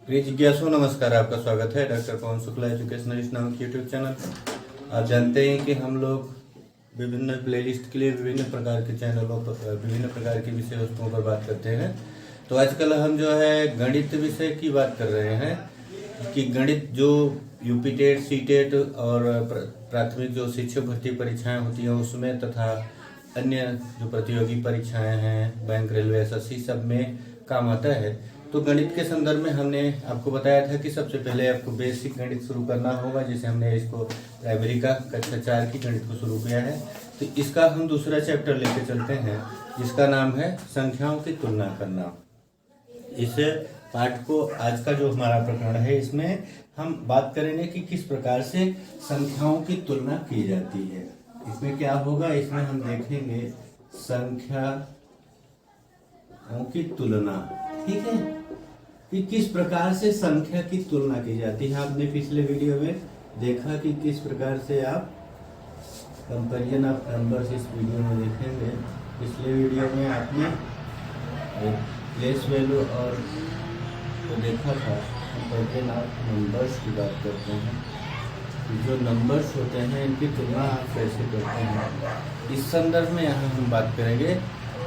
प्रिय जिज्ञासु नमस्कार। आपका स्वागत है डॉक्टर पवन शुक्ला एजुकेशनलिस्ट नामक यूट्यूब चैनल। आप जानते हैं कि हम लोग विभिन्न प्लेलिस्ट के लिए विभिन्न प्रकार के चैनलों पर विभिन्न प्रकार की विषय वस्तुओं पर बात करते हैं। तो आजकल हम जो है गणित विषय की बात कर रहे हैं कि गणित जो यूपी टेट, सी टेट और प्राथमिक जो शिक्षक भर्ती परीक्षाएं होती हैं उसमें तथा अन्य जो प्रतियोगी परीक्षाएं हैं बैंक, रेलवे, एसएससी सब में काम आता है। तो गणित के संदर्भ में हमने आपको बताया था कि सबसे पहले आपको बेसिक गणित शुरू करना होगा, जैसे हमने इसको प्राइमरी का कक्षा 4 की गणित को शुरू किया है। तो इसका हम दूसरा चैप्टर लेके चलते हैं जिसका नाम है संख्याओं की तुलना करना। इस पाठ को आज का जो हमारा प्रकरण है इसमें हम बात करेंगे कि किस प्रकार से संख्याओं की तुलना की जाती है। इसमें क्या होगा, इसमें हम देखेंगे संख्याओं की तुलना, ठीक है, कि किस प्रकार से संख्या की तुलना की जाती है। आपने पिछले वीडियो में देखा कि किस प्रकार से आप कंपैरिजन ऑफ नंबर्स इस वीडियो में देखेंगे। पिछले वीडियो में आपने प्लेस वैल्यू और तो देखा था। कंपैरिजन ऑफ नंबर्स की बात करते हैं, जो नंबर्स होते हैं इनकी तुलना आप कैसे करते हैं। इस संदर्भ में यहाँ हम बात करेंगे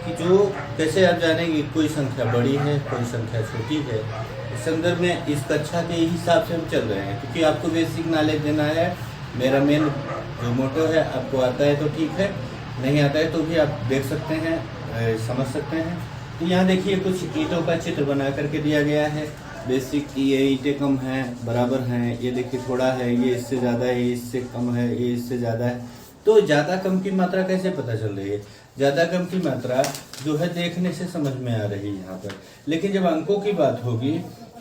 कि जो कैसे आप जानेंगे कोई संख्या बड़ी है कोई संख्या छोटी है। इस संदर्भ में इस कक्षा के हिसाब से हम चल रहे हैं क्योंकि आपको बेसिक नॉलेज देना है। मेरा मेन जो मोटो है, आपको आता है तो ठीक है, नहीं आता है तो भी आप देख सकते हैं, समझ सकते हैं। तो यहाँ देखिए कुछ ईंटों का चित्र बना करके दिया गया है। बेसिक ये ईंटें कम हैं, बराबर हैं, ये देखिए थोड़ा है, ये इससे ज़्यादा है, ये इससे कम है, ये इससे ज़्यादा है। तो ज़्यादा कम की मात्रा कैसे पता चल रही है? ज़्यादा कम की मात्रा जो है देखने से समझ में आ रही है यहाँ पर। लेकिन जब अंकों की बात होगी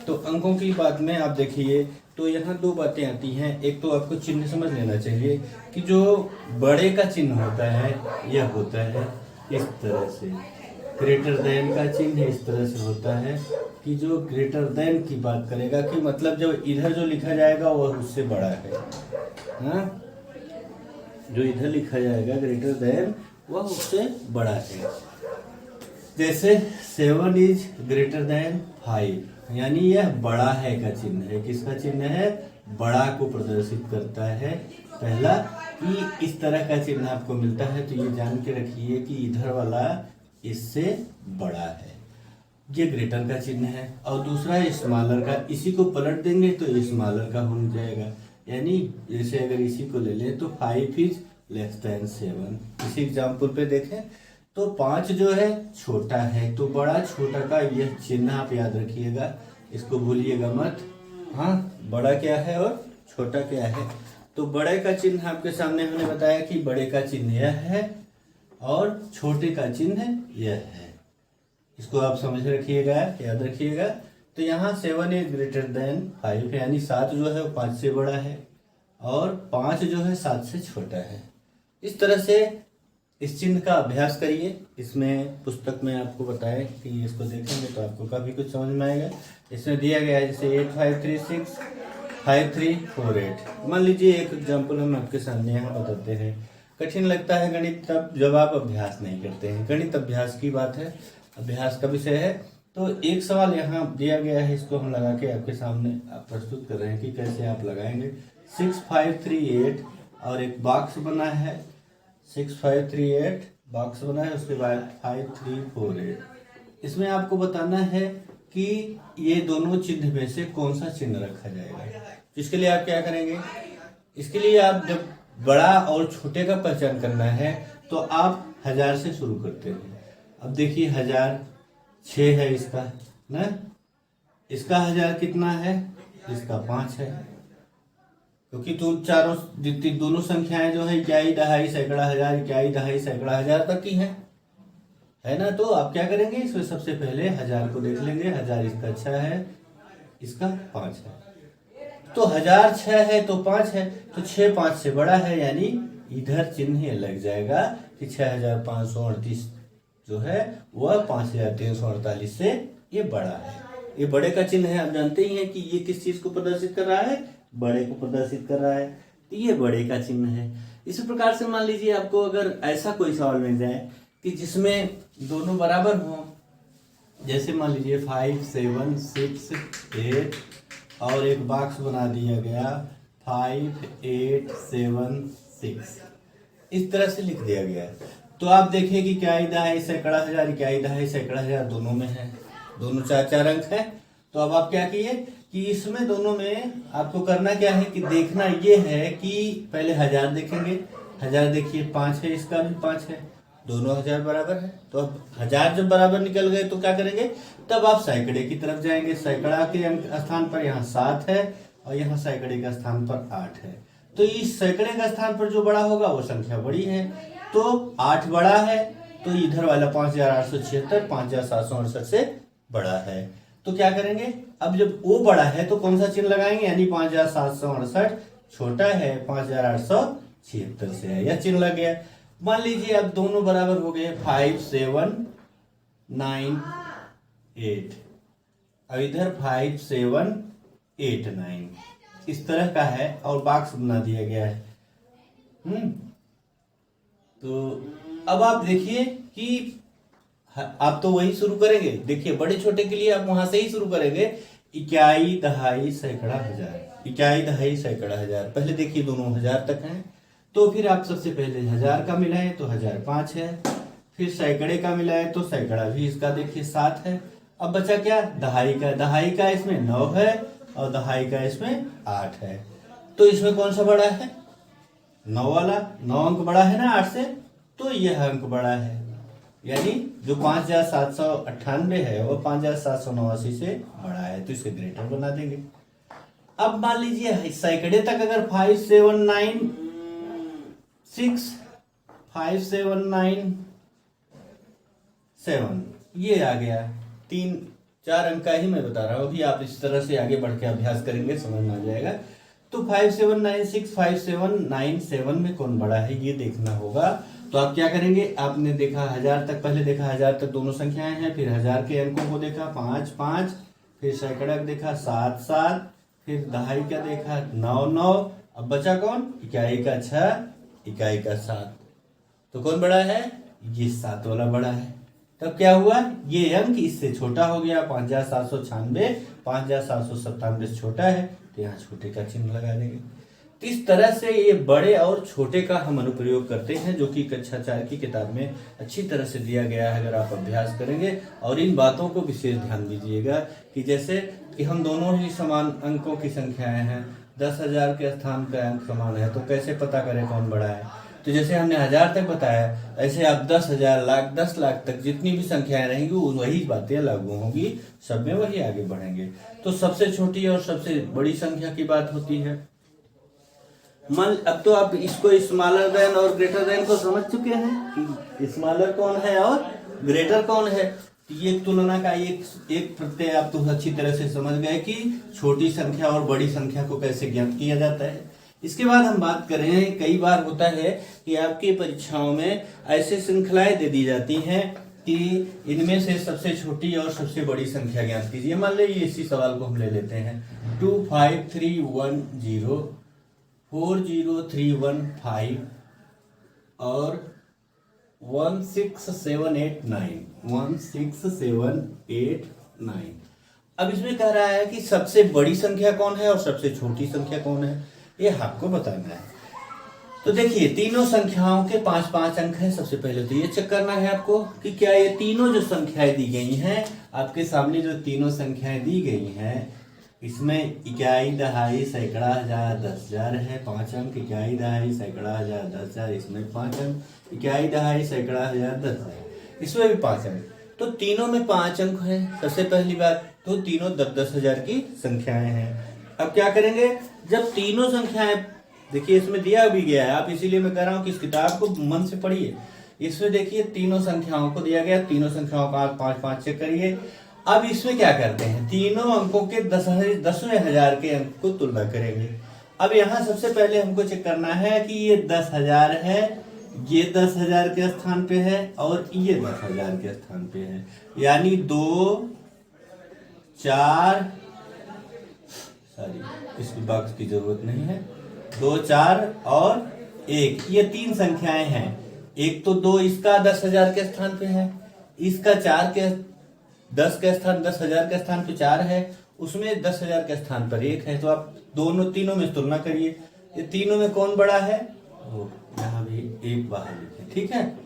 तो अंकों की बात में आप देखिए तो यहाँ दो बातें आती हैं। एक तो आपको चिन्ह समझ लेना चाहिए कि जो बड़े का चिन्ह होता है यह होता है इस तरह से, ग्रेटर देन का चिन्ह इस तरह से होता है कि जो ग्रेटर देन की बात करेगा कि मतलब जब इधर जो लिखा जाएगा वह उससे बड़ा है, हाँ, जो इधर लिखा जाएगा ग्रेटर देन वह उससे बड़ा है। जैसे 7 इज ग्रेटर देन 5, यानी यह बड़ा है का चिन्ह है। किसका चिन्ह है? बड़ा को प्रदर्शित करता है। पहला कि इस तरह का चिन्ह आपको मिलता है तो ये जान के रखिए कि इधर वाला इससे बड़ा है, ये ग्रेटर का चिन्ह है। और दूसरा स्मॉलर का, इसी को पलट देंगे तो स्मॉलर का हो जाएगा। यानी जैसे अगर इसी को ले लें तो 5 इज लेस देन 7। इसी एग्जाम्पल पे देखें तो 5 जो है छोटा है, तो बड़ा छोटा का यह चिन्ह आप याद रखिएगा, इसको भूलिएगा मत। हाँ, बड़ा क्या है और छोटा क्या है। तो बड़े का चिन्ह आपके सामने हमने बताया कि बड़े का चिन्ह यह है और छोटे का चिन्ह यह है। इसको आप समझ रखिएगा, याद रखिएगा। तो यहाँ 7 इज ग्रेटर देन 5, यानी 7 जो है वो 5 से बड़ा है और 5 जो है 7 से छोटा है। इस तरह से इस चिन्ह का अभ्यास करिए। इसमें पुस्तक में आपको बताएं कि इसको देखेंगे तो आपको काफ़ी कुछ समझ में आएगा। इसमें दिया गया है जैसे 8 5 3 6 5 3 4 8। मान लीजिए एक एग्जाम्पल हम आपके सामने यहाँ बताते हैं। कठिन लगता है गणित तब जब आप अभ्यास नहीं करते हैं। गणित अभ्यास की बात है, अभ्यास का विषय है। तो एक सवाल यहाँ दिया गया है, इसको हम लगा के आपके सामने आप प्रस्तुत कर रहे हैं कि कैसे आप लगाएंगे। 6 5 3 8 और एक बॉक्स बना है, 6 5 3 8 बॉक्स बना है, उसके बाद 5 3 4 8। इसमें आपको बताना है कि ये दोनों चिन्ह में से कौन सा चिन्ह रखा जाएगा। इसके लिए आप क्या करेंगे, इसके लिए आप जब बड़ा और छोटे का पहचान करना है तो आप 1000 से शुरू करते हैं। अब देखिए 1000 6 है इसका ना, इसका 1000 कितना है, इसका 5 है, क्योंकि तो चारों जितनी दोनों संख्याएं जो है इकाई, दहाई, सैकड़ा, हजार, इकाई, दहाई, सैकड़ा, हजार तक की है ना। तो आप क्या करेंगे, इसमें सबसे पहले 1000 को देख लेंगे। 1000 इसका 6 है, इसका 5 है। तो 1000 6 है तो 5 है, तो 6 5 से बड़ा है, यानी इधर चिन्ह लग जाएगा कि 6538 जो है वह 5348 से ये बड़ा है। ये बड़े का चिन्ह है। आप जानते ही हैं कि ये किस चीज को प्रदर्शित कर रहा है, बड़े को प्रदर्शित कर रहा है। तो ये बड़े का चिन्ह है। इसी प्रकार से मान लीजिए आपको अगर ऐसा कोई सवाल मिल जाए कि जिसमें दोनों बराबर हों जैसे मान लीजिए 5 7 6 8 और एक बॉक्स बना दिया गया 5 8 7 6, इस तरह से लिख दिया गया है। तो आप देखिए कि क्या दहाई सैकड़ा हजार, क्या दहाई सैकड़ा हजार दोनों में है, दोनों 4 अंक है। तो अब आप क्या किए कि इसमें दोनों में आपको करना क्या है कि देखना ये है कि पहले हजार देखेंगे, हजार देखिए 5 है, इसका भी 5 है, दोनों हजार बराबर है। तो अब हजार जब बराबर निकल गए तो क्या करेंगे, तब आप सैकड़े की तरफ जाएंगे। सैकड़ा के अंक स्थान पर यहाँ 7 है और यहाँ सैकड़े का स्थान पर 8 है। तो इस सैकड़े का स्थान पर जो बड़ा होगा वो संख्या बड़ी है, तो 8 बड़ा है, तो इधर वाला 5876 5768 से बड़ा है। तो क्या करेंगे, अब जब वो बड़ा है तो कौन सा चिन्ह लगाएंगे, यानी 5768 छोटा है 5876 से है, यह चिन्ह लग गया। मान लीजिए अब दोनों बराबर हो गए 5 7 9 8, अब इधर 5 7 8 9 इस तरह का है और बॉक्स बना दिया गया है। तो अब आप देखिए कि आप तो वही शुरू करेंगे, देखिए बड़े छोटे के लिए आप वहां से ही शुरू करेंगे, इकाई दहाई सैकड़ा हजार, इकाई दहाई सैकड़ा हजार। पहले देखिए दोनों हजार तक हैं, तो फिर आप सबसे पहले हजार का मिलाएं तो 1005 है, फिर सैकड़े का मिलाएं तो सैकड़ा भी इसका देखिए 7 है। अब बचा क्या, दहाई का, दहाई का इसमें 9 है और दहाई का इसमें 8 है। तो इसमें कौन सा बड़ा है, 9 वाला, 9 अंक बड़ा है ना 8 से, तो यह अंक बड़ा है, यानी जो 5798 है वो 5789 से बड़ा है, तो इसे ग्रेटर बना देंगे। अब मान लीजिए सैकड़े तक अगर 5 7 9 6 5 7 9 7 ये आ गया, 3-4 अंक का ही मैं बता रहा हूं, अभी आप इस तरह से आगे बढ़ के अभ्यास करेंगे समझ में आ जाएगा। तो 5 7 9 6 5 7 9 7 में कौन बड़ा है ये देखना होगा। तो आप क्या करेंगे, आपने देखा हजार तक, पहले देखा हजार तक दोनों संख्याएं हैं, फिर हजार के अंकों को देखा 5 5, फिर सैकड़ा देखा 7 7, फिर दहाई का देखा 9 9, अब बचा कौन, इकाई का 6 इकाई का 7, तो कौन बड़ा है, ये 7 वाला बड़ा है। तब क्या हुआ, ये अंक इससे छोटा हो गया, 5796 5797 से छोटा है, तो यहाँ छोटे का चिन्ह लगा देंगे। तो इस तरह से ये बड़े और छोटे का हम अनुप्रयोग करते हैं, जो कि कक्षा 4 की किताब में अच्छी तरह से दिया गया है। अगर आप अभ्यास करेंगे और इन बातों को विशेष ध्यान दीजिएगा कि जैसे कि हम दोनों ही समान अंकों की संख्याएं हैं, 10,000 के स्थान पे अंक समान है, तो कैसे पता करें कौन बड़ा है। तो जैसे हमने 1000 तक बताया, ऐसे आप 10,000 लाख 10 लाख तक जितनी भी संख्याएं रहेंगी वही बातें लागू होंगी, सब में वही आगे बढ़ेंगे। तो सबसे छोटी और सबसे बड़ी संख्या की बात होती है। अब तो आप इसको स्मॉलर देन और ग्रेटर देन को समझ चुके हैं कि स्मॉलर कौन है और ग्रेटर कौन है। ये तुलना का एक प्रत्यय आप तो अच्छी तरह से समझ गए कि छोटी संख्या और बड़ी संख्या को कैसे ज्ञात किया जाता है। इसके बाद हम बात करें, कई बार होता है कि आपकी परीक्षाओं में ऐसे श्रृंखलाएं दे दी जाती हैं कि इनमें से सबसे छोटी और सबसे बड़ी संख्या ज्ञात कीजिए। मान लीजिए इसी सवाल को हम ले लेते हैं 2 5 3 1 0 4 0 3 1 5 और 1 6 7 8 9 1 6 7 8 9। अब इसमें कह रहा है कि सबसे बड़ी संख्या कौन है और सबसे छोटी संख्या कौन है, ये आपको बताना है। तो देखिए तीनों संख्याओं के 5-5 अंक हैं। सबसे पहले तो ये चेक करना है आपको कि क्या ये तीनों जो संख्याएं दी गई हैं, आपके सामने जो तीनों संख्याएं दी गई हैं, इसमें इकाई दहाई सैकड़ा हजार 10,000 है 5 अंक, इकाई दहाई सैकड़ा हजार 10,000 इसमें 5 अंक, इकाई दहाई सैकड़ा हजार 10,000 इसमें भी 5 अंक। तो तीनों में 5 अंक हैं सबसे पहली बात, तो तीनों 10,000 की संख्याएं हैं। अब क्या करेंगे, जब तीनों संख्याएं, देखिए इसमें दिया भी गया है, आप इसीलिए मैं कह रहा हूं कि इस किताब को मन से पढ़िए। इसमें देखिए तीनों संख्याओं को दिया गया, तीनों संख्याओं का 5-5 चेक करिए। अब इसमें क्या करते हैं, तीनों अंकों के 10वें हजार के अंक को तुलना करेंगे। अब यहाँ सबसे पहले हमको चेक करना है कि ये 10,000 है, ये 10,000 के स्थान पे है और ये 10,000 के स्थान पे है, यानी 2 4 इसकी बॉक्स की जरूरत नहीं है, 2 4 और 1 ये 3 संख्याएं हैं। एक तो 2 इसका 10,000 के स्थान पे है, इसका 4 के 10 के स्थान 10,000 के स्थान पे 4 है, उसमें 10,000 के स्थान पर 1 है। तो आप तीनों में तुलना करिए, ये तीनों में कौन बड़ा है? यहाँ भी 1 बाहर लिखे, ठीक है।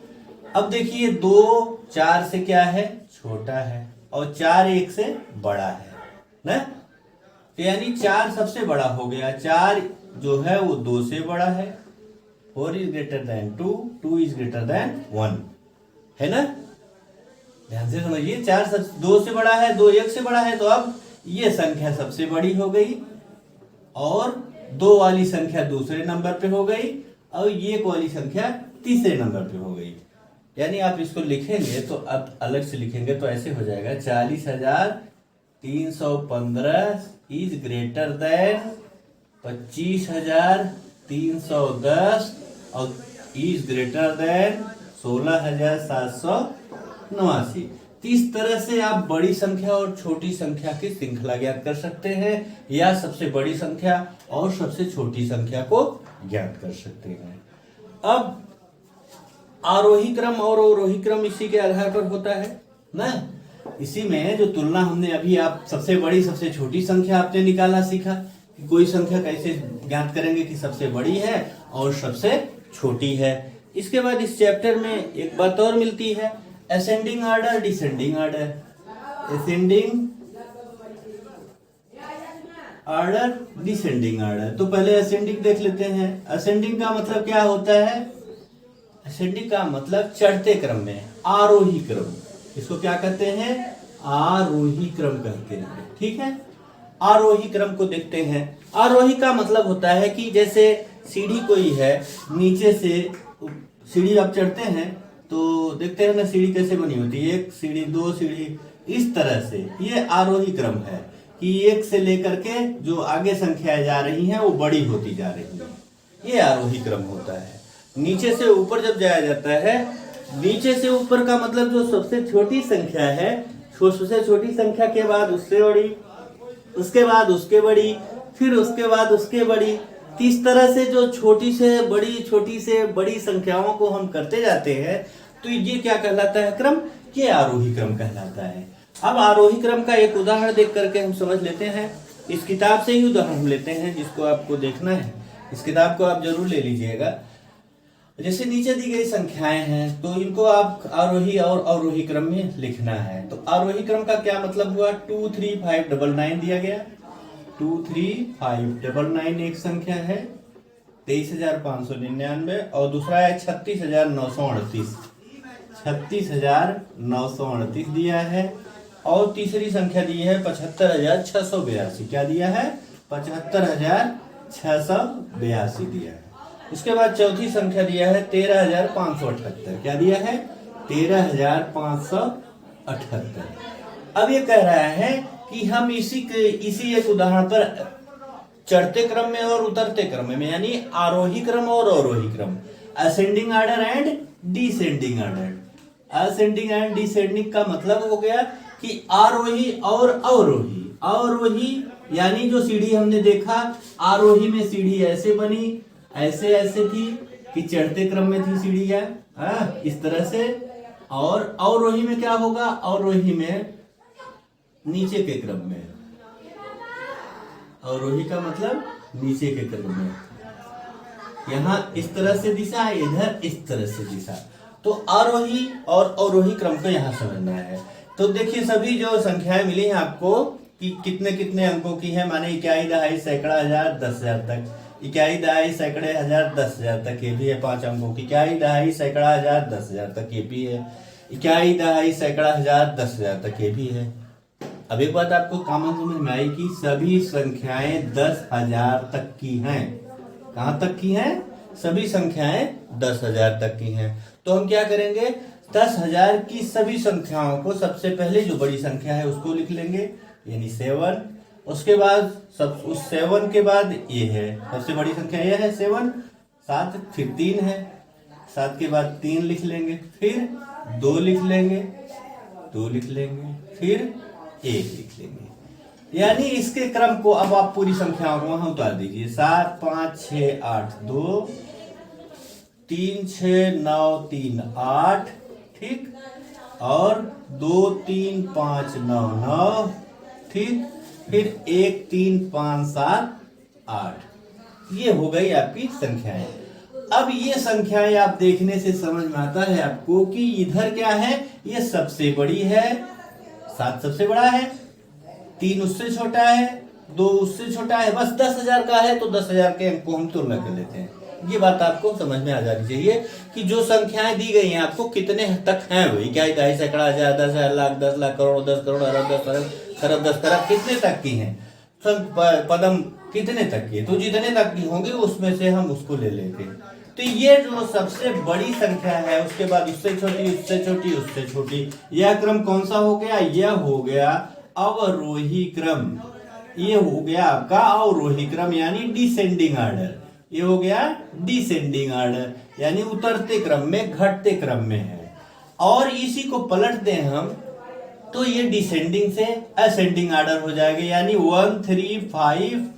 अब देखिए 2 4 से क्या है? छोटा है, और 4 1 से बड़ा है ना। तो यानी 4 सबसे बड़ा हो गया, 4 जो है वो 2 से बड़ा है, 4 is greater than 2, 2 is greater than 1, है ना। ध्यान से समझिए, 4 2 से बड़ा है, 2 1 से बड़ा है, तो अब ये संख्या सबसे बड़ी हो गई, और 2 वाली संख्या दूसरे नंबर पे हो गई, और ये वाली संख्या तीसरे नंबर पे हो गई। यानी आप इसको लिखेंगे तो अब अलग से लिखेंगे तो ऐसे हो जाएगा, 40,315 इज ग्रेटर देन 25,310 और इज ग्रेटर देन 16,789। इस तरह से आप बड़ी संख्या और छोटी संख्या की श्रृंखला ज्ञात कर सकते हैं, या सबसे बड़ी संख्या और सबसे छोटी संख्या को ज्ञात कर सकते हैं। अब आरोही क्रम और अवरोही क्रम इसी के आधार पर होता है ना। इसी में जो तुलना हमने अभी, आप सबसे बड़ी सबसे छोटी संख्या आपने निकाला, सीखा कि कोई संख्या कैसे ज्ञात करेंगे कि सबसे बड़ी है और सबसे छोटी है। इसके बाद इस चैप्टर में एक बात और मिलती है, ascending order descending order. Ascending order descending order. तो पहले असेंडिंग देख लेते हैं। असेंडिंग का मतलब क्या होता है? असेंडिंग का मतलब चढ़ते क्रम में, आरोही क्रम। इसको क्या कहते हैं? आरोही क्रम कहते हैं, ठीक है। आरोही क्रम को देखते हैं। आरोही का मतलब होता है कि जैसे सीढ़ी कोई है, नीचे से सीढ़ी आप चढ़ते हैं तो देखते हैं ना सीढ़ी कैसे बनी होती है, 1 सीढ़ी 2 सीढ़ी, इस तरह से ये आरोही क्रम है कि 1 से लेकर के जो आगे संख्याएं जा रही हैं वो बड़ी होती जा रही है, ये आरोही क्रम होता है। नीचे से ऊपर जब जाया जाता है, नीचे से ऊपर का मतलब जो सबसे छोटी संख्या है, सबसे छोटी संख्या के बाद उससे बड़ी, उसके बाद उसके बड़ी, फिर उसके बाद उसके बड़ी, इस तरह से जो छोटी से बड़ी संख्याओं को हम करते जाते हैं, तो ये क्या कहलाता है क्रम? ये आरोही क्रम कहलाता है। अब आरोही क्रम का एक उदाहरण देख करके हम समझ लेते हैं। इस किताब से ही उदाहरण हम लेते हैं जिसको आपको देखना है। इस किताब को आप जरूर ले लीजिएगा। जैसे नीचे दी गई संख्याएं हैं तो इनको आप आरोही और अवरोही क्रम में लिखना है। तो आरोही क्रम का क्या मतलब हुआ? 23599 दिया गया, 23599 एक संख्या है, 23,599, और दूसरा है 36,938, 36,938 दिया है, और तीसरी संख्या दी है 75,682। क्या दिया है? 75,682 दिया है। उसके बाद चौथी संख्या दिया है 13,578। क्या दिया है? 13,578। अब ये कह रहा है कि हम इसी एक उदाहरण पर चढ़ते क्रम में और उतरते क्रम में, यानी आरोही क्रम और अवरोही क्रम, ascending order and descending order. Ascending and descending का मतलब हो गया कि आरोही और अवरोही। अवरोही यानी जो सीढ़ी हमने देखा, आरोही में सीढ़ी ऐसे बनी, ऐसे थी कि चढ़ते क्रम में थी सीढ़ियां, इस तरह से। और अवरोही में क्या होगा? अवरोही में नीचे के क्रम में। अवरोही का मतलब नीचे के क्रम में, यहां इस तरह से दिशा, इधर इस तरह से दिशा। तो आरोही और अवरोही क्रम को यहां समझना है। तो देखिए सभी जो संख्याएं मिली हैं आपको कि कितने कितने अंकों की है, माने इकाई, दहाई, सैकड़ा, हजार, 10,000 तक। इकाई, दहाई, सैकड़े, हजार, 10,000 तक ये भी है 5 अंकों की। इकाई, दहाई, सैकड़ा, हजार, 10,000 तक ये भी है। इकाई, दहाई, सैकड़ा, हजार, 10,000 तक ये भी है। अब एक बात आपको कॉमन समझ में आई कि सभी संख्याएं 10,000 तक की हैं। कहां तक की हैं? सभी संख्याएं 10,000 तक की हैं। तो हम क्या करेंगे? 10,000 की सभी संख्याओं को सबसे पहले जो बड़ी संख्या है उसको लिख लेंगे, यानी 7। उसके बाद उस 7 के बाद ये है, सबसे बड़ी संख्या ये है 7, 7, फिर 3 है, 7 के बाद 3 लिख लेंगे, फिर 2 लिख लेंगे, 2 लिख लेंगे, फिर 1 लिख लेंगे। यानी इसके क्रम को अब आप पूरी संख्याओं को वहां उतार दीजिए। 7, 5, 6, 8, 2, 3, 6, 9, 3, 8, ठीक। और 2 3 5 9 9, ठीक, फिर 1 3 5 7 8। ये हो गई आपकी संख्याएं। अब ये संख्याएं आप देखने से समझ में आता है आपको कि इधर क्या है, ये सबसे बड़ी है, 7 सबसे बड़ा है, 3 उससे छोटा है, 2 उससे छोटा है, बस 10,000 का है तो 10,000 के अंक को हम तुलना कर लेते हैं। ये बात आपको समझ में आ जानी चाहिए कि जो संख्याएं दी गई हैं आपको कितने हद तक हैं, वही क्या 2.5 सैकड़ा, 1000, 10,000, लाख, 10 लाख, करोड़, 10 करोड़, अरब, 10 अरब, खरब, 10 खरब, कितने तक की हैं, पदम कितने तक की, तो जितने तक की होंगे उसमें से हम उसको ले लेते हैं। तो ये जो सबसे बड़ी संख्या है, उसके बाद उससे छोटी, उससे छोटी, उससे छोटी, यह क्रम कौन सा हो गया, यह हो गया अवरोही क्रम। ये हो गया आपका अवरोही क्रम यानी डिसेंडिंग ऑर्डर। ये हो गया डिसेंडिंग ऑर्डर यानी उतरते क्रम में, घटते क्रम में है। और इसी को पलट दें हम तो ये डिसेंडिंग से असेंडिंग ऑर्डर हो जाएगा, यानी 1 3 5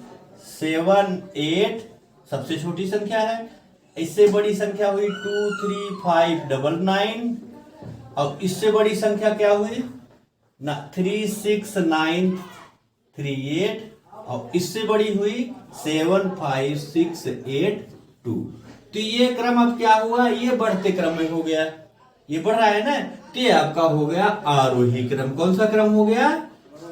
7 8 सबसे छोटी संख्या है। इससे बड़ी संख्या हुई 2 3 5 9 9। अब इससे बड़ी संख्या क्या हुई ना, 3 6 9 3 8। और इससे बड़ी हुई 7 5 6 8 2। तो ये क्रम अब क्या हुआ, ये बढ़ते क्रम में हो गया, ये बढ़ रहा है ना, तो ये आपका हो गया आरोही क्रम। कौन सा क्रम हो गया,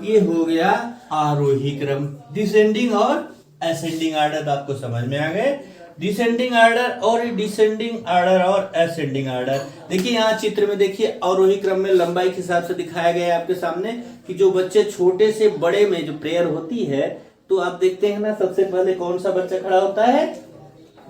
ये हो गया आरोही क्रम। डिसेंडिंग और असेंडिंग ऑर्डर आपको समझ में आ गए। डिसेंडिंग ऑर्डर और डिसेंडिंग ऑर्डर और असेंडिंग ऑर्डर, देखिए यहाँ चित्र में देखिए आरोही क्रम में लंबाई के हिसाब से दिखाया गया है आपके सामने कि जो बच्चे छोटे से बड़े में जो प्रेयर होती है, तो आप देखते हैं ना सबसे पहले कौन सा बच्चा खड़ा होता है,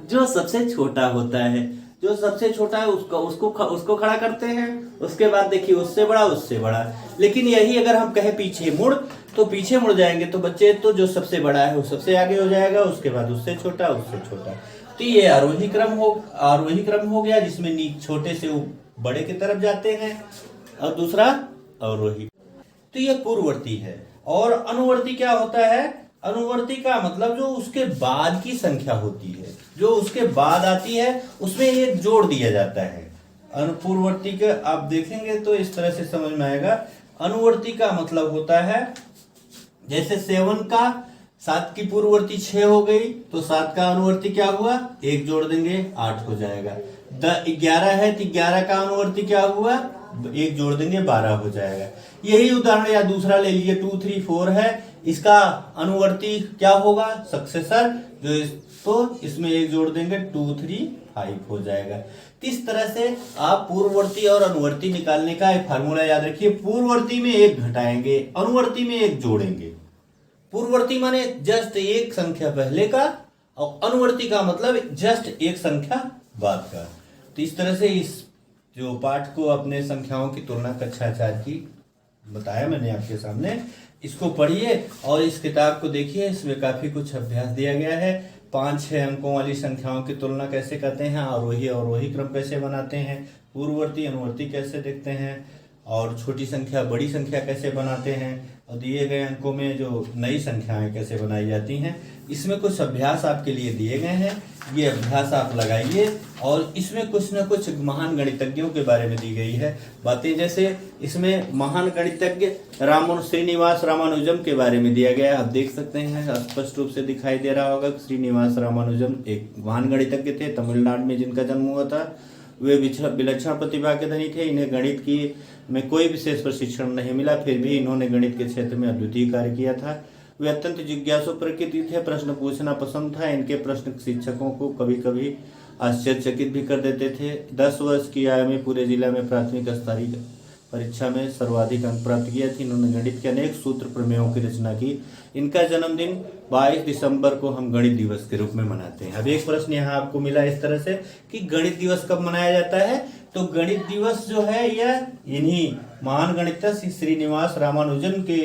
जो सबसे छोटा होता है। जो सबसे छोटा है उसको खड़ा करते हैं, उसके बाद देखिए उससे बड़ा, उससे बड़ा। लेकिन यही अगर हम कहें पीछे मुड़, तो पीछे मुड़ जाएंगे तो बच्चे तो जो सबसे बड़ा है वो सबसे आगे हो जाएगा, उसके बाद उससे छोटा, उससे छोटा। तो ये आरोही क्रम हो गया जिसमें छोटे से बड़े की तरफ जाते हैं, और दूसरा अवरोही। तो ये पूर्ववर्ती है। और अनुवर्ती क्या होता है, अनुवर्ती का मतलब जो उसके बाद की संख्या होती है, जो उसके बाद आती है उसमें एक जोड़ दिया जाता है। अनुपूर्ववर्ती के आप देखेंगे तो इस तरह से समझ में आएगा। अनुवर्ती का मतलब होता है जैसे 7 का 7 की पूर्ववर्ती 6 हो गई, तो 7 का अनुवर्ती क्या हुआ, 1 जोड़ देंगे 8 हो जाएगा। 11 है तो 11 का अनुवर्ती क्या हुआ, 1 जोड़ देंगे 12 हो जाएगा। यही उदाहरण या दूसरा ले लीजिए 2 3 4 है, इसका अनुवर्ती क्या होगा, सक्सेसर, जो तो इसमें 1 जोड़ देंगे 2 3 5 हो जाएगा। इस तरह से आप पूर्ववर्ती और अनुवर्ती निकालने का एक फार्मूला याद रखिए। पूर्ववर्ती में 1 घटाएंगे, अनुवर्ती में 1 जोड़ेंगे। पूर्ववर्ती माने जस्ट एक संख्या पहले का, और अनुवर्ती का मतलब जस्ट एक संख्या बाद का। तो इस तरह से इस जो पाठ को अपने संख्याओं की तुलना कक्षा 4 की बताया मैंने आपके सामने, इसको पढ़िए और इस किताब को देखिए। इसमें काफी कुछ अभ्यास दिया गया है। 5-6 अंकों वाली संख्याओं की तुलना कैसे करते हैं, आरोही क्रम कैसे बनाते हैं, पूर्ववर्ती अनुवर्ती कैसे देखते हैं, और छोटी संख्या बड़ी संख्या कैसे बनाते हैं, और दिए गए अंकों में जो नई संख्याएं कैसे बनाई जाती हैं। इसमें कुछ अभ्यास आपके लिए दिए गए हैं, ये अभ्यास आप लगाइए। और इसमें कुछ न कुछ महान गणितज्ञों के बारे में दी गई है बातें, जैसे इसमें महान गणितज्ञ श्रीनिवास रामानुजम के बारे में दिया गया है। आप देख सकते हैं, स्पष्ट रूप से दिखाई दे रहा होगा। श्रीनिवास रामानुजम एक महान गणितज्ञ थे, तमिलनाडु में जिनका जन्म हुआ था। वे विलक्षण प्रतिभा के धनी थे। इन्हें गणित की में कोई विशेष प्रशिक्षण नहीं मिला, फिर भी इन्होंने गणित के क्षेत्र में अद्वितीय कार्य किया था। वे अत्यंत जिज्ञासु प्रकृति थे, प्रश्न पूछना पसंद था। इनके प्रश्न शिक्षकों को कभी कभी आश्चर्यचकित भी कर देते थे। 10 वर्ष की आयु में पूरे जिला में प्राथमिक स्तरीय परीक्षा में सर्वाधिक अंक प्राप्त किए थे। इन्होंने गणित के अनेक सूत्र प्रमेयों की रचना की। इनका जन्मदिन 22 दिसंबर को हम गणित दिवस के रूप में मनाते हैं। अब एक प्रश्न यहाँ आपको मिला इस तरह से कि गणित दिवस कब मनाया जाता है, तो गणित दिवस जो है यह इन्हीं महान गणितज्ञ श्रीनिवास रामानुजन के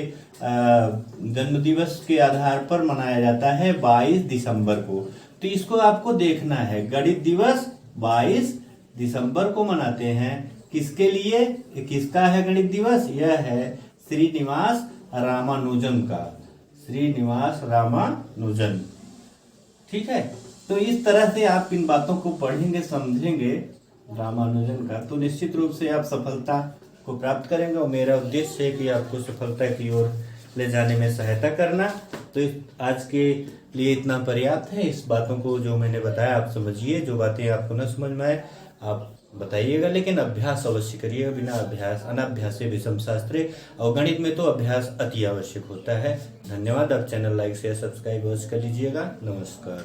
जन्म दिवस के आधार पर मनाया जाता है 22 दिसंबर को। तो इसको आपको देखना है, गणित दिवस 22 दिसंबर को मनाते हैं। किसके लिए, किसका है गणित दिवस, यह है श्रीनिवास रामानुजन का, श्रीनिवास रामानुजन। ठीक है, तो इस तरह से आप इन बातों को पढ़ेंगे, समझेंगे रामानुजन का, तो निश्चित रूप से आप सफलता को प्राप्त करेंगे और मेरा उद्देश्य है कि आपको सफलता की ओर ले जाने में सहायता करना। तो आज के लिए इतना पर्याप्त है। इस बातों को जो मैंने बताया आप समझिए, जो बातें आपको न समझ में आए आप बताइएगा, लेकिन अभ्यास अवश्य करिएगा। बिना अभ्यास अनाभ्यासे विषम शास्त्रे, और गणित में तो अभ्यास अति आवश्यक होता है। धन्यवाद। आप चैनल लाइक शेयर सब्सक्राइब अवश्य कर लीजिएगा। नमस्कार।